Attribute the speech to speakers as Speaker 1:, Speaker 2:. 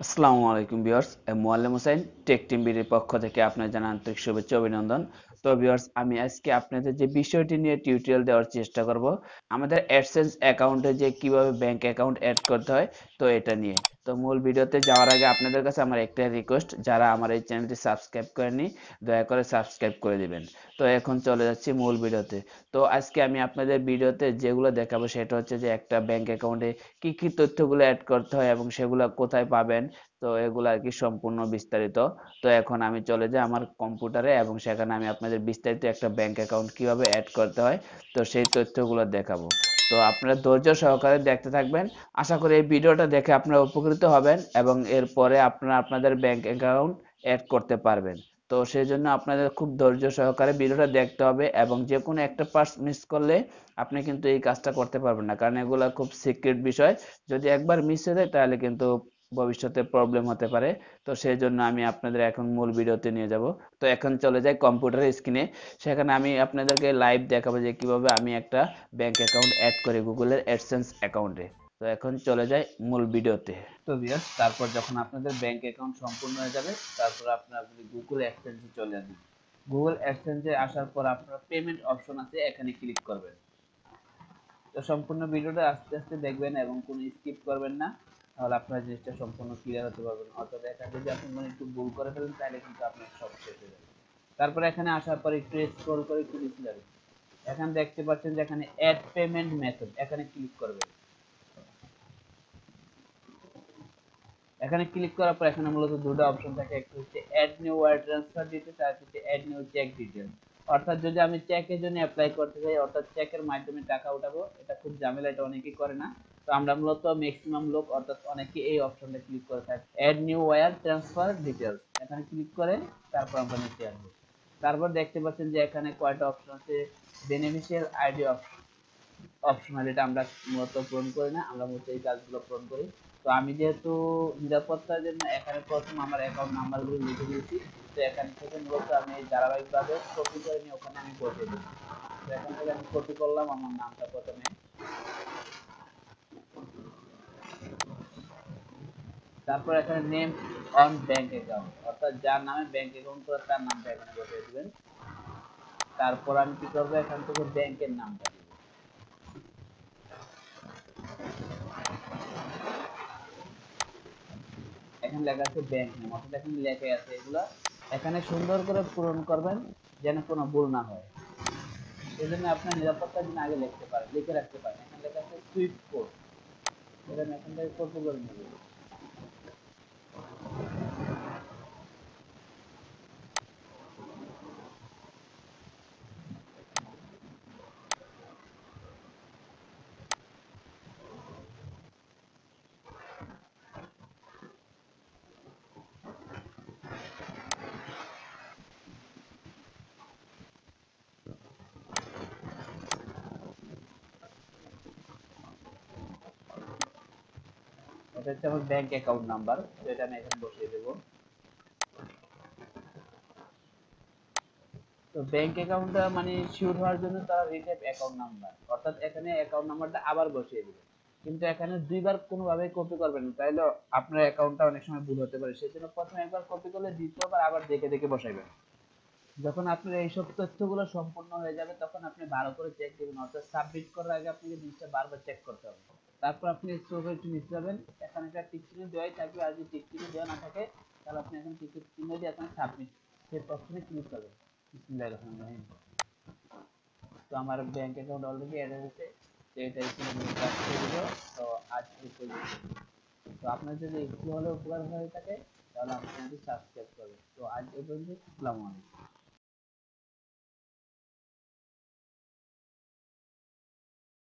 Speaker 1: আসসালামু আলাইকুম viewers, মোয়াল্লেম Hossain take team বিডির পক্ষ থেকে আপনার জানা আন্তরিক শুভেচ্ছা অভিনন্দন। তো ভিউয়ার্স, আমি আজকে আপনাদের যে বিষয়টি নিয়ে টিউটোরিয়াল দেওয়ার চেষ্টা করব, আমাদের অ্যাডসেন্স অ্যাকাউন্টে যে কিভাবে ব্যাংক অ্যাকাউন্ট অ্যাড করতে হয়, তো এটা নিয়ে। তো মূল ভিডিওতে যাওয়ার আগে আপনাদের কাছে আমার একটা রিকোয়েস্ট, যারা আমার এই চ্যানেলটি সাবস্ক্রাইব করেননি দয়া করে সাবস্ক্রাইব করে দিবেন। তো এখন চলে যাচ্ছি মূল ভিডিওতে। তো আজকে আমি আপনাদের ভিডিওতে যেগুলো দেখাবো সেটা হচ্ছে যে একটা ব্যাংক অ্যাকাউন্টে কি কি তথ্যগুলো অ্যাড করতে হয় এবং সেগুলো কোথায় পাবেন, তো এগুলো আর কি সম্পূর্ণ বিস্তারিত। তো এখন আমি চলে যাই আমার কম্পিউটারে এবং সেখানে আমি আপনাদের বিস্তারিত একটা ব্যাংক অ্যাকাউন্ট কিভাবে অ্যাড করতে হয় তো সেই তথ্যগুলো দেখাবো। তো আপনারা ধৈর্য সহকারে দেখতে থাকবেন। আশা করি এই ভিডিওটা দেখে আপনারা উপকৃত হবেন এবং এরপরে আপনারা আপনাদের ব্যাংক অ্যাকাউন্ট অ্যাড করতে পারবেন। তো সেই জন্য আপনাদের খুব ধৈর্য সহকারে ভিডিওটা দেখতে হবে এবং যে কোনো একটা পার্ট মিস করলে আপনি কিন্তু এই কাজটা করতে পারবেন না, কারণ এগুলো খুব সিক্রেট বিষয়। যদি একবার মিস হয়ে যায় তাহলে কিন্তু ভবিষ্যতে প্রবলেম হতে পারে। তো সেই জন্য আমি আপনাদের এখন মূল ভিডিওতে নিয়ে যাব। তো এখন চলে যাই কম্পিউটারের স্ক্রিনে। সেখানে আমি আপনাদেরকে লাইভ দেখাবো যে কিভাবে আমি একটা ব্যাংক অ্যাকাউন্ট অ্যাড করি গুগলের অ্যাডসেন্স অ্যাকাউন্টে। তো এখন চলে যাই মূল ভিডিওতে। তো ভিউয়ার্স, তারপর যখন আপনাদের ব্যাংক অ্যাকাউন্ট সম্পূর্ণ হয়ে যাবে, তারপর আপনারা গুগল অ্যাডসেন্সে চলে আসবেন। গুগল অ্যাডসেন্সে আসার পর আপনারা পেমেন্ট অপশন আছে, এখানে ক্লিক করবেন। তো সম্পূর্ণ ভিডিওটা আস্তে আস্তে দেখবেন এবং কোনো স্কিপ করবেন না, তাহলে আপনার জিনিসটা সম্পূর্ণ ক্লিয়ার হতে পারবেন। অথবা এখানে যদি আপনি মানে একটু ভুল করে ফেলেন তাহলে কিন্তু আপনার সব শেষ হয়ে যাবে। তারপরে এখানে আসার পর একটু স্ক্রল করে একটু নিচে যাবেন। এখানে দেখতে পাচ্ছেন যে এখানে অ্যাড পেমেন্ট মেথড, এখানে ক্লিক করবেন। এখানে ক্লিক করার পর এখানে মূলত দুটো অপশন থাকে, একটা হচ্ছে add new wire transfer details আর হচ্ছে অ্যাড নিউ চেক ডিটেইলস। অর্থাৎ যদি আমি চেকের জন্য অ্যাপ্লাই করতে চাই, অর্থাৎ চেকের মাধ্যমে টাকা উঠাবো, এটা খুব ঝামেলা, এটা অনেকেই করে না। তো আমরা মূলত ম্যাক্সিমাম লোক অর্থাৎ অনেকে এই অপশনটা ক্লিক করে থাকে, add new wire transfer details. এখানে ক্লিক করে তারপর আমরা নিচে আসবো। তারপর দেখতে পাচ্ছেন যে এখানে কয়টা অপশন আছে, বেনিফিশিয়াল আইডি অপশনাল, এটা আমরা মূলত পূরণ করি না, আমরা মূলত এই কাজগুলো পূরণ করি। তো আমি যেহেতু নিরাপত্তার জন্য এখানে প্রথম আমার অ্যাকাউন্ট নাম্বারগুলো লিখে দিয়েছি। তো এখান থেকে মূলত আমি ধারাবাহিকভাবে কপি করে নিয়ে ওখানে আমি বসিয়ে দিই। তো এখান থেকে আমি কপি করলাম আমার নামটা প্রথমে। তারপর এখানে নেম অন ব্যাংক অ্যাকাউন্ট, অর্থাৎ যার নামে ব্যাংক অ্যাকাউন্ট করে তার নামটা এখানে বসিয়ে দিবেন। তারপর আমি কি করবো, এখান থেকে ব্যাংকের নামটা দিব। এখানে লেখা আছে ব্যাংক নেম, অর্থাৎ এখানে লেখা আছে এগুলা এখানে সুন্দর করে পূরণ করবেন যেন কোনো ভুল না হয়। এই জন্য আপনার নিরাপত্তার জন্য আগে লিখতে পারেন, লিখে রাখতে পারেন। এখানে লেখা আছে সুইফট কোড, এটা আমি এখান থেকে কপি করে নেব। এটা হচ্ছে আমার ব্যাংক অ্যাকাউন্ট নাম্বার, তো এটা আমি এখানে বসিয়ে দেব। তো ব্যাংক অ্যাকাউন্টটা মানে সিউর হওয়ার জন্য তারা রিটেপ অ্যাকাউন্ট নাম্বার, অর্থাৎ এখানে অ্যাকাউন্ট নাম্বারটা আবার বসিয়ে দিবেন। কিন্তু এখানে দুইবার কোনোভাবে কপি করবেন না, তাইলে আপনার অ্যাকাউন্টটা অনেক সময় ভুল হতে পারে। সেজন্য প্রথমে একবার কপি করলে দ্বিতীয়বার আবার দেখে দেখে বসাইবেন। যখন আপনার এইসব তথ্যগুলো সম্পূর্ণ হয়ে যাবে তখন আপনি ভালো করে চেক দিবেন, অর্থাৎ সাবমিট করার আগে আপনাকে জিনিসটা বারবার চেক করতে হবে। তারপর আপনি স্ক্রল করে একটু নিচে যাবেন, এখানে একটা টিক চিহ্ন দেওয়াই থাকবে, আর যদি টিক চিহ্ন দেওয়া না থাকে তাহলে আপনি এখানে টিক চিহ্ন দিয়ে এখানে সাবমিট সেই অপশনে ক্লিক করবেন। বিসমিল্লাহির রহমানির রহিম। তো আমার ব্যাংক অ্যাকাউন্ট অলরেডি অ্যাড হয়েছে, তো এটা এখানে আমি কাজ করে দিব। তো আজ এই পর্যন্ত। তো আপনার যদি একটু হলেও উপকার হয়ে থাকে তাহলে আমার চ্যানেলটি সাবস্ক্রাইব করবেন। তো আজ এই পর্যন্ত, আসসালামু আলাইকুম।